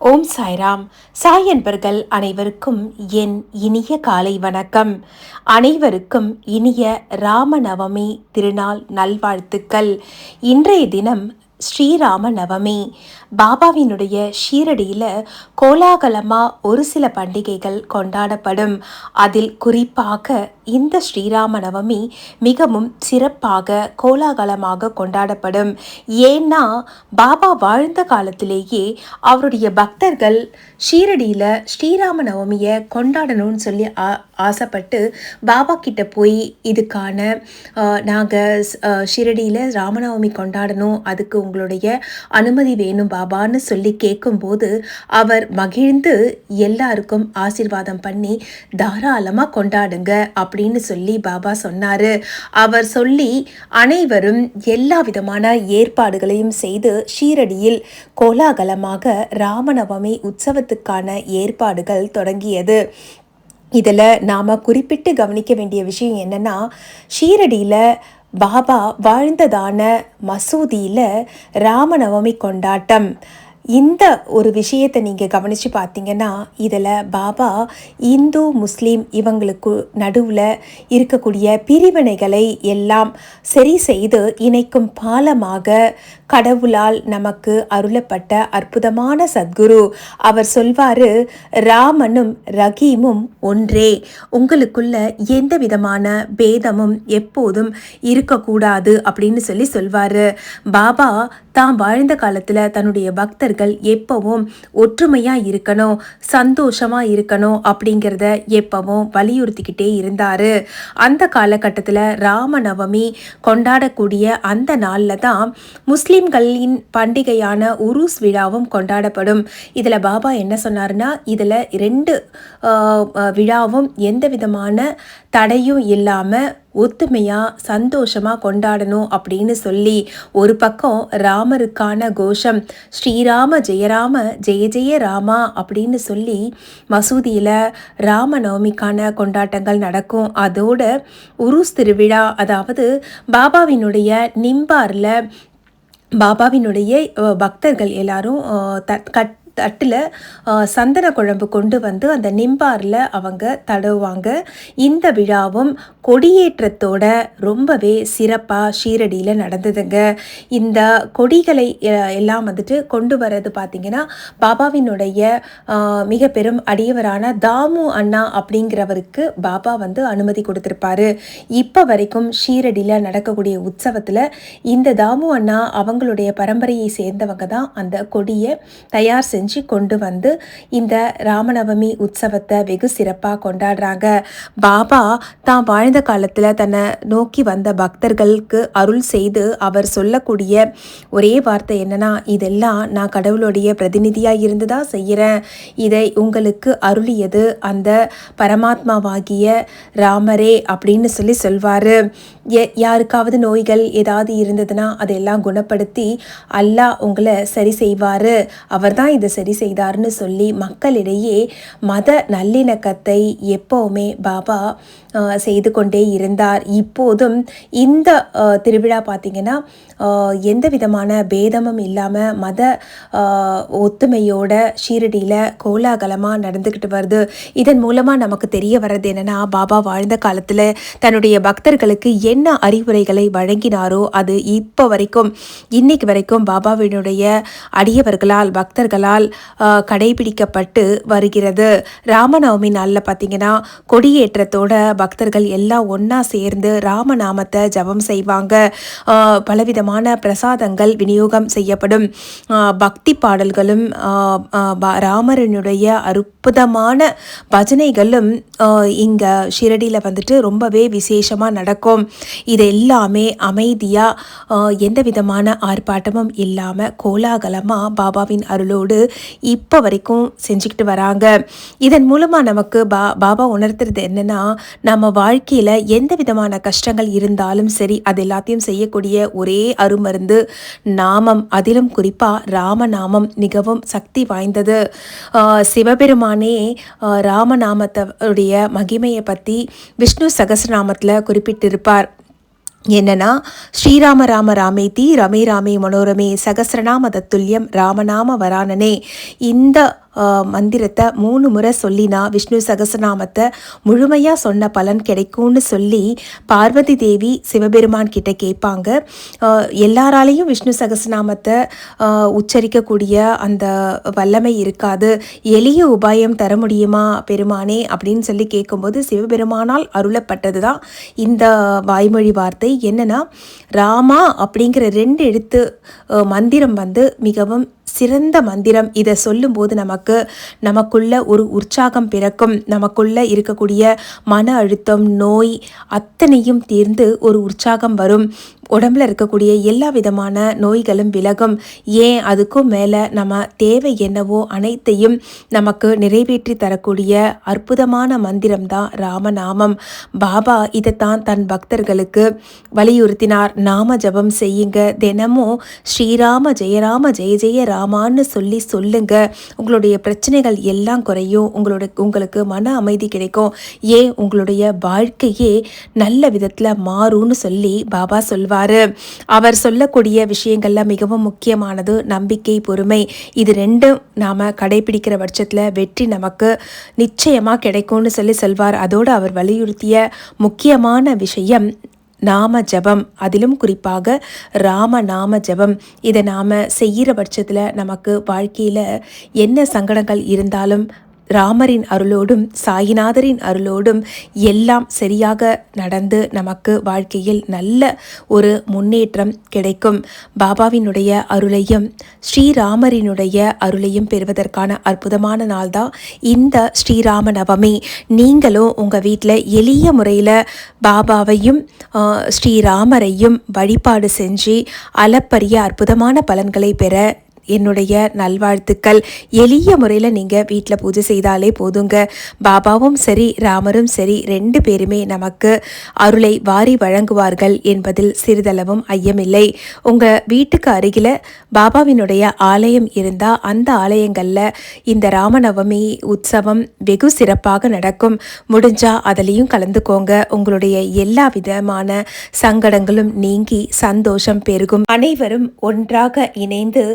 ஓம் சாய்ராம். சாய் என்பர்கள் அனைவருக்கும் என் இனிய காலை வணக்கம். அனைவருக்கும் இனிய ராமநவமி திருநாள் நல்வாழ்த்துக்கள். இன்றைய தினம் ஸ்ரீராம நவமி. பாபாவினுடைய ஷீரடியில் கோலாகலமாக ஒரு சில பண்டிகைகள் கொண்டாடப்படும். அதில் குறிப்பாக இந்த ஸ்ரீராம நவமி மிகவும் சிறப்பாக கோலாகலமாக கொண்டாடப்படும். ஏன்னா பாபா வாழ்ந்த காலத்திலேயே அவருடைய பக்தர்கள் ஷீரடியில் ஸ்ரீராம நவமியை கொண்டாடணும்னு சொல்லி ஆசைப்பட்டு பாபா கிட்ட போய் இதுக்கான நாங்கள் ஷீரடியில் ராமநவமி கொண்டாடணும், அதுக்கு உங்களுடைய அனுமதி வேணும் பாபான்னு சொல்லி கேட்கும்போது அவர் மகிழ்ந்து எல்லாருக்கும் ஆசீர்வாதம் பண்ணி தாராளமாக கொண்டாடுங்க அப்படின்னு சொல்லி பாபா சொன்னார். அவர் சொல்லி அனைவரும் எல்லா விதமான ஏற்பாடுகளையும் செய்து ஷீரடியில் கோலாகலமாக ராமநவமி உற்சவத்துக்கான ஏற்பாடுகள் தொடங்கியது. இதில் நாம் குறிப்பிட்டு கவனிக்க வேண்டிய விஷயம் என்னென்னா, ஷீரடியில் பாபா வாழ்ந்ததான மசூதியில் ராமநவமி கொண்டாட்டம். இந்த ஒரு விஷயத்தை நீங்கள் கவனித்து பார்த்தீங்கன்னா, இதில் பாபா இந்து முஸ்லீம் இவங்களுக்கு நடுவில் இருக்கக்கூடிய பிரிவினைகளை எல்லாம் சரி செய்து இணைக்கும் பாலமாக கடவுளால் நமக்கு அருளப்பட்ட அற்புதமான சத்குரு. அவர் சொல்வார், ராமனும் ரஹீமும் ஒன்றே, உங்களுக்குள்ள எந்த விதமான பேதமும் எப்போதும் இருக்கக்கூடாது அப்படின்னு சொல்லி சொல்வார். பாபா தான் வாழ்ந்த காலத்தில் தன்னுடைய பக்தர்கள் எப்பவும் ஒற்றுமையாக இருக்கணும், சந்தோஷமாக இருக்கணும் அப்படிங்கிறத எப்பவும் வலியுறுத்திக்கிட்டே இருந்தார். அந்த காலகட்டத்தில் ராமநவமி கொண்டாடக்கூடிய அந்த நாளில் தான் முஸ்லீம்களின் பண்டிகையான உருஸ் விழாவும் கொண்டாடப்படும். இதில் பாபா என்ன சொன்னார்னா, இதில் 2 விழாவும் எந்த விதமான தடையும் இல்லாமல் ஒத்துமையாக சந்தோஷமாக கொண்டாடணும் அப்படின்னு சொல்லி, ஒரு பக்கம் ராமருக்கான கோஷம் ஸ்ரீராம ஜெயராம ஜெய ஜெய ராமா அப்படின்னு சொல்லி மசூதியில் ராமநவமிக்கான கொண்டாட்டங்கள் நடக்கும். அதோட உருஸ் திருவிழா, அதாவது பாபாவினுடைய நிம்பாரில் பாபாவினுடைய பக்தர்கள் எல்லாரும் தட்டில் சந்தன குழம்பு கொண்டு வந்து அந்த நிம்பாரில் அவங்க தடவுவாங்க. இந்த விழாவும் கொடியேற்றத்தோட ரொம்பவே சிறப்பாக ஷீரடியில் நடந்ததுங்க. இந்த கொடிகளை எல்லாம் வந்துட்டு கொண்டு வர்றது பார்த்திங்கன்னா, பாபாவினுடைய மிக பெரும் அடியவரான தாமு அண்ணா அப்படிங்கிறவருக்கு பாபா வந்து அனுமதி கொடுத்துருப்பாரு. இப்போ வரைக்கும் ஷீரடியில் நடக்கக்கூடிய உற்சவத்தில் இந்த தாமு அண்ணா அவங்களுடைய பரம்பரையை சேர்ந்தவங்க தான் அந்த கொடியை தயார் செஞ்சு கொண்டு வந்து இந்த ராமநவமி உற்சவத்தை வெகு சிறப்பாக கொண்டாடுறாங்க. பாபா தான் வாழ்ந்த காலத்தில் தன்னை நோக்கி வந்த பக்தர்களுக்கு அருள் செய்து அவர் சொல்லக்கூடிய ஒரே வார்த்தை என்னன்னா, இதெல்லாம் நான் கடவுளுடைய பிரதிநிதியாக இருந்து தான் செய்கிறேன், இதை உங்களுக்கு அருளியது அந்த பரமாத்மாவாகிய ராமரே அப்படின்னு சொல்லி சொல்வார். யாருக்காவது நோய்கள் ஏதாவது இருந்ததுன்னா அதையெல்லாம் குணப்படுத்தி அல்லாஹ் உங்களை சரி செய்வார், அவர் தான் இதை சரி செய்தார்னு சொல்லி மக்களிடையே மத நல்லிணக்கத்தை எப்போவுமே பாபா செய்து கொண்டே இருந்தார். இப்போதும் இந்த திருவிழா பார்த்திங்கன்னா எந்த விதமான பேதமும் இல்லாமல் மத ஒத்துமையோட ஷீரடியில் கோலாகலமாக நடந்துக்கிட்டு வருது. இதன் மூலமாக நமக்கு தெரிய வர்றது என்னென்னா, பாபா வாழ்ந்த காலத்தில் தன்னுடைய பக்தர்களுக்கு என்ன அறிவுரைகளை வழங்கினாரோ அது இப்போ வரைக்கும் இன்னைக்கு வரைக்கும் பாபாவினுடைய அடியவர்களால் பக்தர்களால் கடைபிடிக்கப்பட்டு வருகிறது. ராமநவமி நாளில் பார்த்திங்கன்னா கொடியேற்றத்தோட பக்தர்கள் எல்லாம் ஒன்றா சேர்ந்து ராமநாமத்தை ஜபம் செய்வாங்க. பலவிதமான பிரசாதங்கள் விநியோகம் செய்யப்படும். பக்தி பாடல்களும் ராமரனுடைய அற்புதமான பஜனைகளும் இங்கே ஷிரடியில் வந்துட்டு ரொம்பவே விசேஷமாக நடக்கும். இது எல்லாமே அமைதியாக எந்த விதமான ஆர்ப்பாட்டமும் இல்லாமல் கோலாகலமாக பாபாவின் அருளோடு இப்போ வரைக்கும் செஞ்சுக்கிட்டு வராங்க. இதன் மூலமாக நமக்கு பாபா உணர்த்துறது என்னென்னா, நம்ம வாழ்க்கையில் எந்த விதமான கஷ்டங்கள் இருந்தாலும் சரி, அது எல்லாத்தையும் செய்யக்கூடிய ஒரே அருமருந்து நாமம். அதிலும் குறிப்பாக ராமநாமம் மிகவும் சக்தி வாய்ந்தது. சிவபெருமானே ராமநாமத்தோடைய மகிமையை பற்றி விஷ்ணு சகஸ்ரநாமத்தில் குறிப்பிட்டிருப்பார். என்னன்னா, ஸ்ரீராம ராம ராமேதி ரமே ராமே மனோரமே சகசிரநாம தத்துல்யம் ராமநாம வரானனே. இந்த மந்திரத்தை 3 முறை சொல்லினா விஷ்ணு சகசநாமத்தை முழுமையாக சொன்ன பலன் கிடைக்கும்னு சொல்லி பார்வதி தேவி சிவபெருமான் கிட்ட கேட்பாங்க. எல்லாராலையும் விஷ்ணு சகசநாமத்தை உச்சரிக்கக்கூடிய அந்த வல்லமை இருக்காது, எளிய உபாயம் தர முடியுமா பெருமானே அப்படின்னு சொல்லி கேட்கும்போது சிவபெருமானால் அருளப்பட்டது தான் இந்த வாய்மொழி வார்த்தை. என்னன்னா, ராமா அப்படிங்கிற 2 எழுத்து மந்திரம் மிகவும் சிறந்த மந்திரம். இதை சொல்லும்போது நமக்குள்ள ஒரு உற்சாகம் பிறக்கும். நமக்குள்ள இருக்கக்கூடிய மன அழுத்தம், நோய் அத்தனையும் தீர்ந்து ஒரு உற்சாகம் வரும். உடம்புல இருக்கக்கூடிய எல்லா விதமான நோய்களும் விலகும். ஏன், அதுக்கும் மேலே நம்ம தேவை என்னவோ அனைத்தையும் நமக்கு நிறைவேற்றி தரக்கூடிய அற்புதமான மந்திரம் தான் ராமநாமம். பாபா இதைத்தான் தன் பக்தர்களுக்கு வலியுறுத்தினார். நாம ஜபம் செய்யுங்க, தினமும் ஸ்ரீராம ஜெயராம ஜெய ஜெய ராமான்னு சொல்லுங்க. உங்களுடைய பிரச்சனைகள் எல்லாம் குறையும். உங்களுக்கு மன அமைதி கிடைக்கும். ஏன், உங்களுடைய வாழ்க்கையே நல்ல விதத்தில் மாறும்னு சொல்லி பாபா சொல்வார். அவர் சொல்லக்கூடிய விஷயங்கள்ல மிகவும் முக்கியமானது நம்பிக்கை, பொறுமை. இது 2ம் நாம கடைபிடிக்கிற பட்சத்தில் வெற்றி நமக்கு நிச்சயமா கிடைக்கும்னு சொல்லி சொல்வார். அதோடு அவர் வலியுறுத்திய முக்கியமான விஷயம் நாம ஜபம், அதிலும் குறிப்பாக ராம நாம ஜபம். இதை நாம் செய்கிற பட்சத்தில் நமக்கு வாழ்க்கையில் என்ன சங்கடங்கள் இருந்தாலும் ராமரின் அருளோடும் சாயிநாதரின் அருளோடும் எல்லாம் சரியாக நடந்து நமக்கு வாழ்க்கையில் நல்ல ஒரு முன்னேற்றம் கிடைக்கும். பாபாவினுடைய அருளையும் ஸ்ரீராமரினுடைய அருளையும் பெறுவதற்கான அற்புதமான நாள் தான் இந்த ஸ்ரீராம நவமி. நீங்களும் உங்கள் வீட்டில் எளிய முறையில் பாபாவையும் ஸ்ரீராமரையும் வழிபாடு செஞ்சு அளப்பரிய அற்புதமான பலன்களை பெற என்னுடைய நல்வாழ்த்துக்கள். எளிய முறையில் நீங்கள் வீட்டில் பூஜை செய்தாலே போதுங்க. பாபாவும் சரி ராமரும் சரி 2 பேருமே நமக்கு அருளை வாரி வழங்குவார்கள் என்பதில் சிறிதளவும் ஐயமில்லை. உங்கள் வீட்டுக்கு அருகில் பாபாவினுடைய ஆலயம் இருந்தால் அந்த ஆலயங்களில் இந்த ராமநவமி உற்சவம் வெகு சிறப்பாக நடக்கும். முடிஞ்சால் அதிலையும் கலந்துக்கோங்க. உங்களுடைய எல்லா விதமான சங்கடங்களும் நீங்கி சந்தோஷம் பெருகும். அனைவரும் ஒன்றாக இணைந்து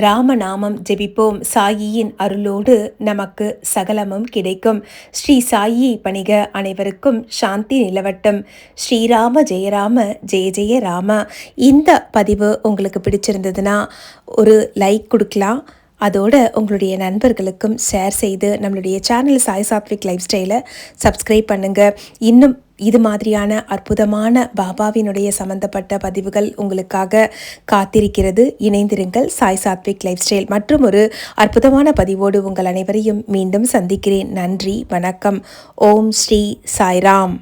ராமநாமம் ஜெபிப்போம். சாயியின் அருளோடு நமக்கு சகலமும் கிடைக்கும். ஸ்ரீ சாயி பணிக. அனைவருக்கும் சாந்தி நிலவட்டும். ஸ்ரீராம ஜெயராம ஜெய ஜெய ராம. இந்த பதிவு உங்களுக்கு பிடிச்சிருந்ததுன்னா ஒரு லைக் கொடுக்கலாம். அதோட உங்களுடைய நண்பர்களுக்கும் ஷேர் செய்து நம்மளுடைய சேனல் சாய் சாத்விக் லைஃப் ஸ்டைலை சப்ஸ்கிரைப் பண்ணுங்கள். இன்னும் இது மாதிரியான அற்புதமான பாபாவினுடைய சம்பந்தப்பட்ட பதிவுகள் உங்களுக்காக காத்திருக்கிறது. இணைந்திருங்கள். சாய் சாத்விக் லைஃப் ஸ்டைல் மற்றும் ஒரு அற்புதமான பதிவோடு உங்கள் அனைவரையும் மீண்டும் சந்திக்கிறேன். நன்றி, வணக்கம். ஓம் ஸ்ரீ சாய்ராம்.